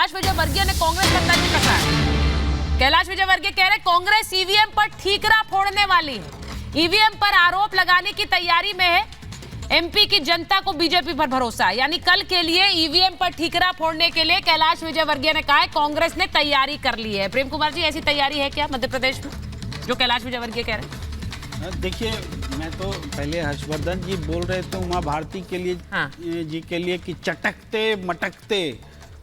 कैलाश विजयवर्गीय ने कांग्रेस पर तंज कसा है। कैलाश विजयवर्गीय कह रहे कांग्रेस ईवीएम पर ठीकरा फोड़ने वाली है, ईवीएम पर आरोप लगाने की तैयारी में है। एमपी की जनता को बीजेपी पर भरोसा है, यानी कल के लिए ईवीएम पर ठीकरा फोड़ने के लिए कैलाश विजयवर्गीय ने कहा है कांग्रेस ने तैयारी कर ली है। प्रेम कुमार जी, ऐसी तैयारी है क्या मध्य प्रदेश में जो कैलाश विजयवर्गीय कह रहे हैं? देखिए, मैं तो पहले हर्षवर्धन जी बोल रहे थे उमा भारती के लिए, हाँ। जी के लिए कि चटकते मटकते,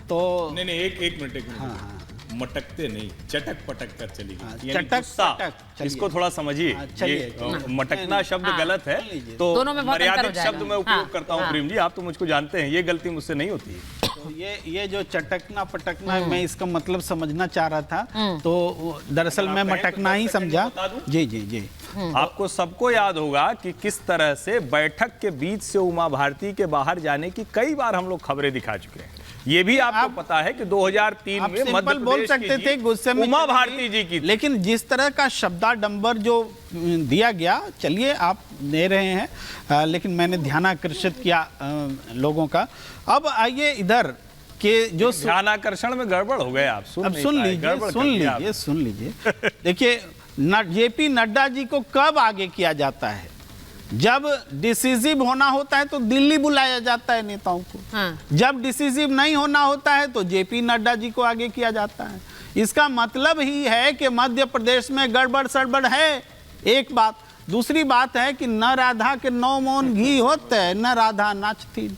तो नहीं एक मिनट हाँ, मटकते नहीं, चटक पटक कर चली गई। चटक पटक, इसको थोड़ा समझिए। ये मटकना शब्द गलत है, तो दोनों में बहुत अंतर हो मर्यादित जाएगा। शब्द मैं उपयोग करता हूँ। प्रेम जी, आप तो मुझको जानते हैं, ये गलती मुझसे नहीं होती है। तो ये जो चटकना पटकना, मैं इसका मतलब समझना चाह रहा था, तो दरअसल मैं मटकना ही समझा। जी जी जी। आपको सबको याद होगा कि किस तरह से बैठक के बीच से उमा भारती के बाहर जाने की कई बार हम लोग खबरें दिखा चुके हैं। ये भी आपको पता है कि 2003 में मध्य बोल सकते थे गुस्से में उमा भारती जी की, लेकिन जिस तरह का शब्दाडंबर जो दिया गया, चलिए आप दे रहे हैं, लेकिन मैंने ध्यानाकर्षित किया लोगों का। अब आइए इधर के जो ध्यानाकर्षण में गड़बड़ हो गए आप। अब सुन लीजिए देखिए, जेपी नड्डा जी को कब आगे किया जाता है? जब डिसिसिव होना होता है तो दिल्ली बुलाया जाता है नेताओं को। हाँ। जब डिसिसिव नहीं होना होता है तो जेपी नड्डा जी को आगे किया जाता है। इसका मतलब ही है कि मध्य प्रदेश में गड़बड़ सड़बड़ है। एक बात। दूसरी बात है कि न राधा के 9 मोन घी होते, न राधा नाचती।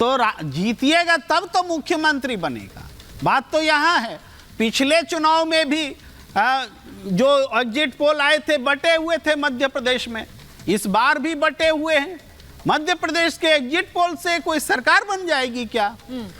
तो जीतिएगा तब तो मुख्यमंत्री बनेगा। बात तो यहाँ है। पिछले चुनाव में भी जो एग्जिट पोल आए थे, बटे हुए थे मध्य प्रदेश में। इस बार भी बटे हुए हैं। मध्य प्रदेश के एग्जिट पोल से कोई सरकार बन जाएगी क्या?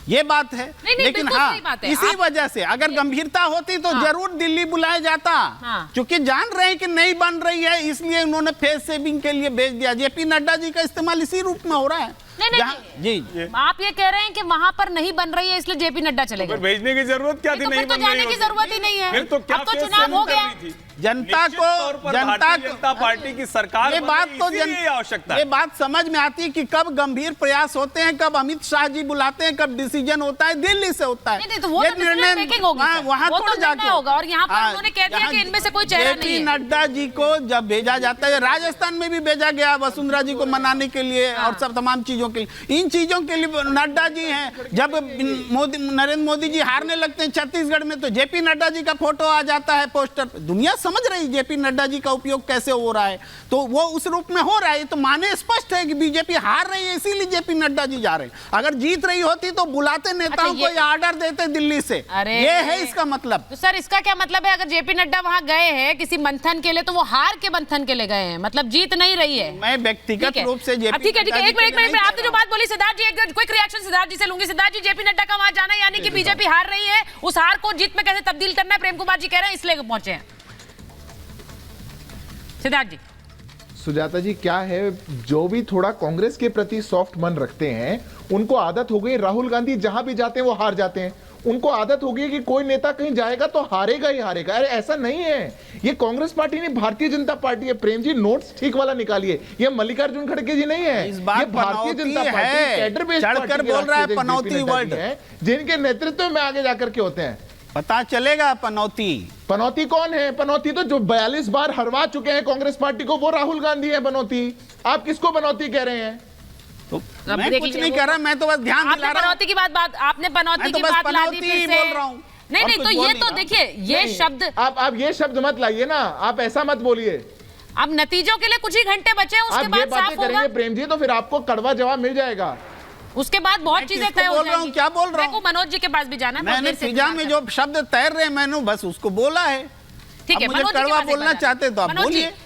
ये बात है। नहीं, लेकिन हाँ, इसी वजह से अगर गंभीरता होती तो जरूर दिल्ली बुलाया जाता। क्योंकि जान रहे हैं कि नहीं बन रही है, इसलिए उन्होंने फेस सेविंग के लिए भेज दिया। जेपी नड्डा जी का इस्तेमाल इसी रूप में हो रहा है। नहीं, जी, आप ये कह रहे हैं कि वहां पर नहीं बन रही है इसलिए जेपी नड्डा चले गए। भेजने की जरूरत क्या थी? नहीं, तो जाने की जरूरत ही नहीं है। फिर तो क्या अब तो चुनाव हो गया। जनता पार्टी की सरकार, ये बात तो आवश्यकता, ये बात समझ में आती है कि कब गंभीर प्रयास होते हैं, कब अमित शाह जी बुलाते हैं, कब डिसीजन होता है दिल्ली से होता है। नहीं, तो वो तो निर्णय वहाँ तो जाके होगा। और यहाँ पर उन्होंने कह दिया कि इनमें से कोई चेहरा नहीं है। नड्डा जी को जब भेजा जाता है, राजस्थान में भी भेजा गया वसुंधरा जी को मनाने के लिए और सब तमाम चीजों के लिए। इन चीजों के लिए नड्डा जी हैं। जब नरेंद्र मोदी जी हारने लगते हैं छत्तीसगढ़ में, तो जेपी नड्डा जी का फोटो आ जाता है पोस्टर पे। दुनिया समझ रही है जेपी नड्डा जी का उपयोग कैसे हो रहा है, तो वो उस रूप में हो रहा है। तो माने स्पष्ट है कि बीजेपी हार रही है, इसीलिए जेपी नड्डा जी जा रहे हैं। अगर जीत रही होती तो बुलाते नेताओं को या ऑर्डर देते दिल्ली से। ये है इसका मतलब। तो सर, इसका क्या मतलब है? अगर जेपी नड्डा वहां गए हैं किसी मंथन के लिए, तो वो हार के मंथन के लिए गए हैं, मतलब जीत नहीं रही है। मैं व्यक्तिगत रूप से ठीक है, एक मिनट आपने जो बात बोली सिद्धार्थ जी, एक क्विक रिएक्शन सिद्धार्थ जी से लूंगी। सिद्धार्थ जी, जेपी नड्डा का वहां जाना यानी कि बीजेपी हार रही है, उस हार को जीत में कैसे तब्दील करना है, प्रेम कुमार जी कह रहे हैं, इसलिए पहुंचे हैं। सिद्धार्थ जी। सुजाता जी, क्या है, जो भी थोड़ा कांग्रेस के प्रति सॉफ्ट मन रखते हैं, उनको आदत हो गई, राहुल गांधी जहां भी जाते हैं वो हार जाते हैं। उनको आदत हो गई कि कोई नेता कहीं जाएगा तो हारेगा ही हारेगा। अरे ऐसा नहीं है, ये कांग्रेस पार्टी नहीं, भारतीय जनता पार्टी है। प्रेम जी, नोट्स ठीक वाला निकालिए। ये मल्लिकार्जुन खड़गे जी नहीं है, इस बार ये Bharatiya Janata party cadre based चढ़कर बोल रहा है पनौती वर्ड है, जिनके नेतृत्व में आगे जाकर के होते हैं। पता चलेगा पनौती कौन है? पनौती तो जो 42 बार हरवा चुके हैं कांग्रेस पार्टी को, वो राहुल गांधी है पनौती। आप किसको पनौती कह रहे हैं? तो मैं कुछ नहीं कह रहा, मैं तो बस ध्यान दिला रहा हूं। पनौती की बात आपने पनौती की बात ला दी फिर से। बोल रहा हूं। नहीं, तो ये तो देखिए, ये शब्द आप ये शब्द मत लाइए ना, आप ऐसा मत बोलिए। अब नतीजों के लिए कुछ ही घंटे बचे हैं, उसके बाद साफ होगा। करेंगे प्रेम जी, तो फिर आपको कड़वा जवाब मिल जाएगा। उसके बाद बहुत चीजें तय हो जाएंगी। क्या बोल रहा हूँ? मनोज जी के पास भी जाना है। मैंने फिजा में जो शब्द तैर रहे, मैंने बस उसको बोला है। ठीक है, मुझे कड़वा बोलना चाहते तो आप बोलिए।